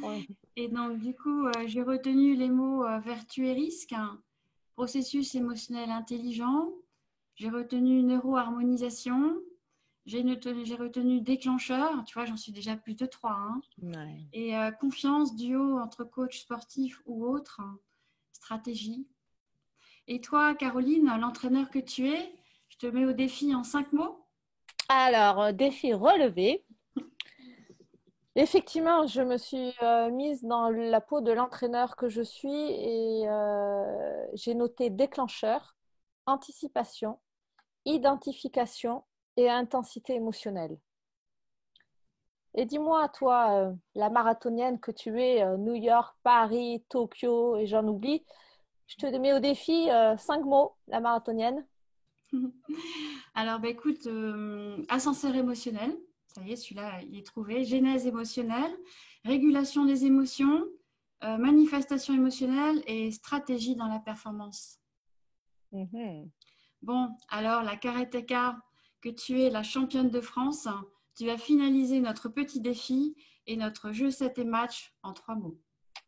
Ouais. Et donc, du coup, j'ai retenu les mots vertu et risque, processus émotionnel intelligent. J'ai retenu neuroharmonisation. J'ai retenu déclencheur. Tu vois, j'en suis déjà plus de 3. Hein. Ouais. Et confiance, duo entre coach sportif ou autre. Stratégie. Et toi, Caroline, l'entraîneur que tu es, je te mets au défi en 5 mots. Alors, défi relevé. Effectivement, je me suis mise dans la peau de l'entraîneur que je suis et j'ai noté déclencheur, anticipation, identification et intensité émotionnelle. Et dis-moi, toi, la marathonienne que tu es, New York, Paris, Tokyo et j'en oublie, je te mets au défi 5 mots, la marathonienne. Alors, écoute, ascenseur émotionnel. Ça y est, celui-là, il est trouvé. Genèse émotionnelle, régulation des émotions, manifestation émotionnelle et stratégie dans la performance. Bon, alors la karatéka que tu es, la championne de France, tu vas finaliser notre petit défi et notre jeu 7 et match en 3 mots.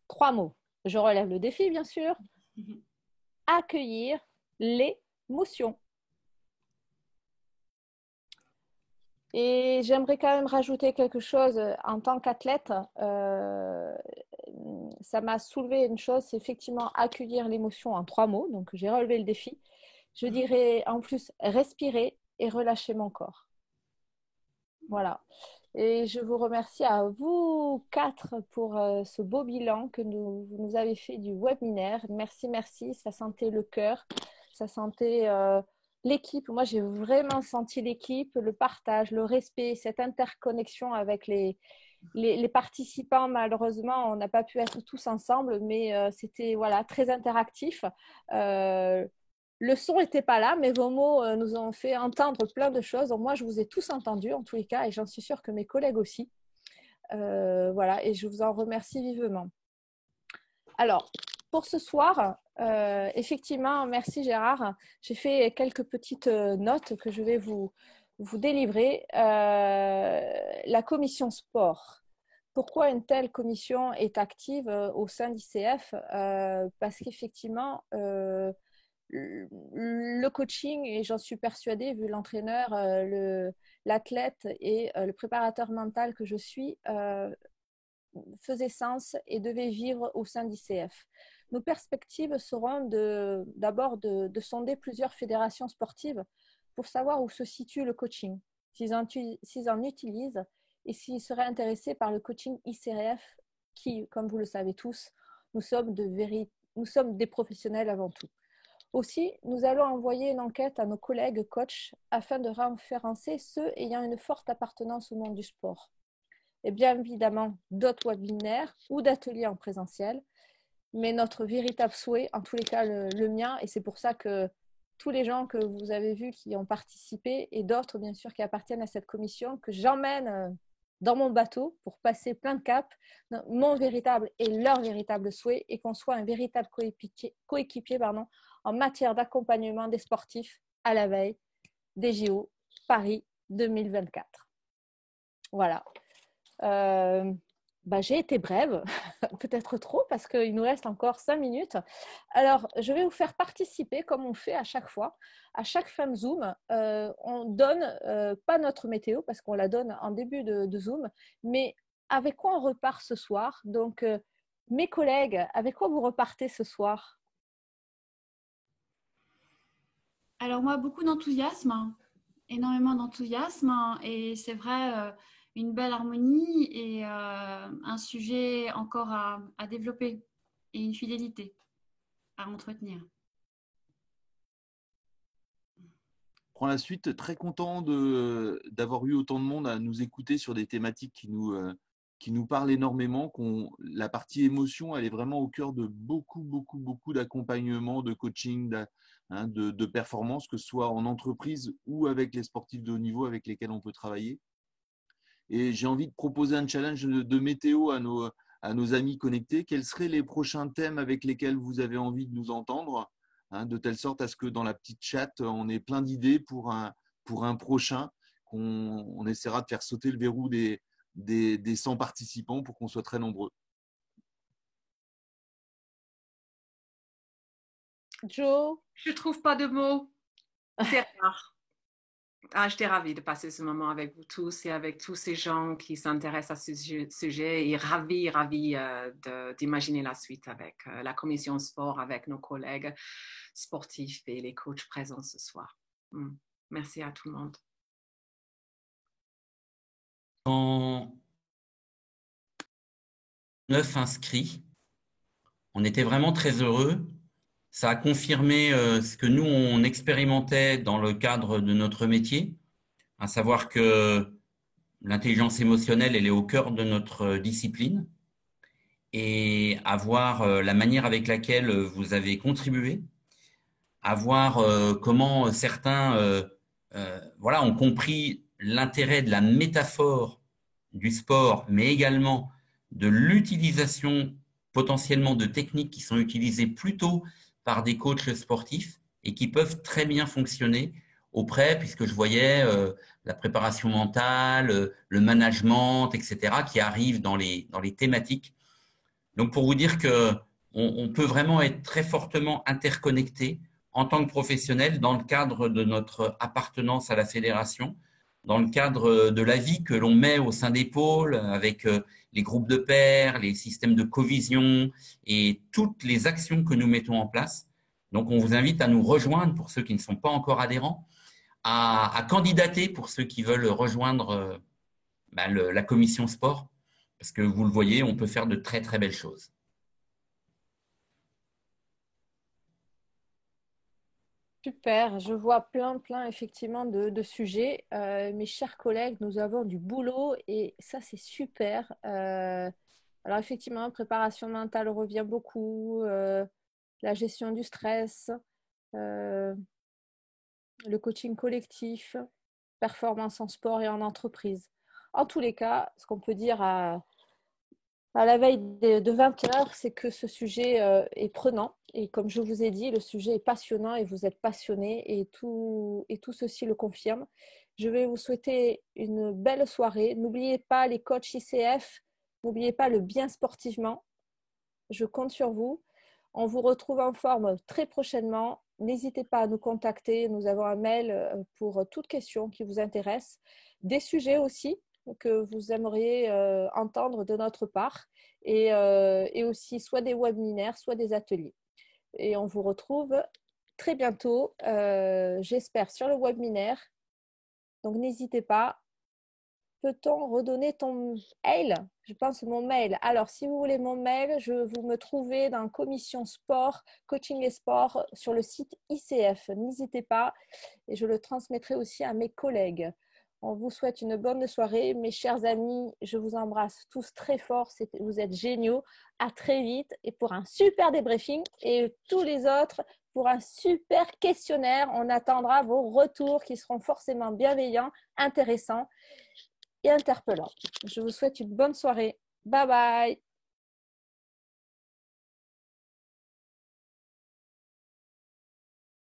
3 mots. Je relève le défi, bien sûr. Accueillir l'émotion. Et j'aimerais quand même rajouter quelque chose en tant qu'athlète. Ça m'a soulevé une chose, c'est effectivement accueillir l'émotion en 3 mots. Donc, j'ai relevé le défi. Je dirais en plus respirer et relâcher mon corps. Voilà. Et je vous remercie à vous 4 pour ce beau bilan que vous nous avez fait du webinaire. Merci, merci. Ça sentait le cœur. Ça sentait l'équipe, moi j'ai vraiment senti l'équipe, le partage, le respect, cette interconnexion avec les participants. Malheureusement, on n'a pas pu être tous ensemble, mais c'était voilà, très interactif. Le son n'était pas là, mais vos mots nous ont fait entendre plein de choses. Donc, moi, je vous ai tous entendus en tous les cas, et j'en suis sûre que mes collègues aussi. Voilà, et je vous en remercie vivement. Alors, pour ce soir, effectivement, merci Gérard. J'ai fait quelques petites notes que je vais vous délivrer. La commission sport. Pourquoi une telle commission est active au sein d'ICF? Parce qu'effectivement, le coaching, et j'en suis persuadée, vu l'entraîneur, l'athlète et le préparateur mental que je suis, faisait sens et devait vivre au sein d'ICF. Nos perspectives seront d'abord de sonder plusieurs fédérations sportives pour savoir où se situe le coaching, s'ils en utilisent et s'ils seraient intéressés par le coaching ICF qui, comme vous le savez tous, nous sommes des professionnels avant tout. Aussi, nous allons envoyer une enquête à nos collègues coachs afin de référencer ceux ayant une forte appartenance au monde du sport. Et bien évidemment, d'autres webinaires ou d'ateliers en présentiel. Mais notre véritable souhait, en tous les cas le mien, et c'est pour ça que tous les gens que vous avez vus qui ont participé et d'autres bien sûr qui appartiennent à cette commission, que j'emmène dans mon bateau pour passer plein de caps, mon véritable et leur véritable souhait est qu'on soit un véritable coéquipier en matière d'accompagnement des sportifs à la veille des JO Paris 2024. Voilà. J'ai été brève, peut-être trop parce qu'il nous reste encore 5 minutes. Alors, je vais vous faire participer comme on fait à chaque fois. À chaque fin de Zoom, on donne, pas notre météo parce qu'on la donne en début de Zoom, mais avec quoi on repart ce soir. Donc, mes collègues, avec quoi vous repartez ce soir? Alors moi, beaucoup d'enthousiasme, énormément d'enthousiasme, et c'est vrai, une belle harmonie et un sujet encore à développer et une fidélité à entretenir. Prends la suite, très content d'avoir eu autant de monde à nous écouter sur des thématiques qui nous parlent énormément. La partie émotion, elle est vraiment au cœur de beaucoup d'accompagnement, de coaching, de performance, que ce soit en entreprise ou avec les sportifs de haut niveau avec lesquels on peut travailler. Et j'ai envie de proposer un challenge de météo à nos amis connectés. Quels seraient les prochains thèmes avec lesquels vous avez envie de nous entendre, de telle sorte à ce que dans la petite chat, on ait plein d'idées pour un prochain, qu'on essaiera de faire sauter le verrou des 100 participants pour qu'on soit très nombreux. Joe? Je ne trouve pas de mots. C'est rare. J'étais ravie de passer ce moment avec vous tous et avec tous ces gens qui s'intéressent à ce sujet et ravie d'imaginer la suite avec la commission sport, avec nos collègues sportifs et les coachs présents ce soir. Merci à tout le monde. En 9 inscrits, on était vraiment très heureux. Ça a confirmé ce que nous, on expérimentait dans le cadre de notre métier, à savoir que l'intelligence émotionnelle, elle est au cœur de notre discipline, et à voir la manière avec laquelle vous avez contribué, à voir comment certains ont compris l'intérêt de la métaphore du sport, mais également de l'utilisation potentiellement de techniques qui sont utilisées plutôt par des coachs sportifs et qui peuvent très bien fonctionner auprès, puisque je voyais la préparation mentale, le management, etc., qui arrivent dans les thématiques. Donc, pour vous dire qu'on peut vraiment être très fortement interconnecté en tant que professionnel dans le cadre de notre appartenance à la fédération, dans le cadre de la vie que l'on met au sein des pôles, avec les groupes de pairs, les systèmes de covision et toutes les actions que nous mettons en place. Donc, on vous invite à nous rejoindre pour ceux qui ne sont pas encore adhérents, à candidater pour ceux qui veulent rejoindre la commission sport, parce que vous le voyez, on peut faire de très, très belles choses. Super, je vois plein effectivement de sujets. Mes chers collègues, nous avons du boulot et ça, c'est super. Alors effectivement, préparation mentale revient beaucoup, la gestion du stress, le coaching collectif, performance en sport et en entreprise. En tous les cas, ce qu'on peut dire à la veille de 20 heures, c'est que ce sujet est prenant. Et comme je vous ai dit, le sujet est passionnant et vous êtes passionnés et tout ceci le confirme. Je vais vous souhaiter une belle soirée. N'oubliez pas les coachs ICF, n'oubliez pas le bien sportivement. Je compte sur vous. On vous retrouve en forme très prochainement. N'hésitez pas à nous contacter. Nous avons un mail pour toute question qui vous intéresse. Des sujets aussi que vous aimeriez entendre de notre part et aussi soit des webinaires, soit des ateliers. Et on vous retrouve très bientôt, j'espère, sur le webinaire. Donc, n'hésitez pas. Peut-on redonner ton mail? Je pense mon mail. Alors, si vous voulez mon mail, vous me trouvez dans Commission Sport, Coaching et Sport sur le site ICF. N'hésitez pas et je le transmettrai aussi à mes collègues. On vous souhaite une bonne soirée. Mes chers amis, je vous embrasse tous très fort. Vous êtes géniaux. À très vite et pour un super débriefing et tous les autres pour un super questionnaire. On attendra vos retours qui seront forcément bienveillants, intéressants et interpellants. Je vous souhaite une bonne soirée. Bye bye.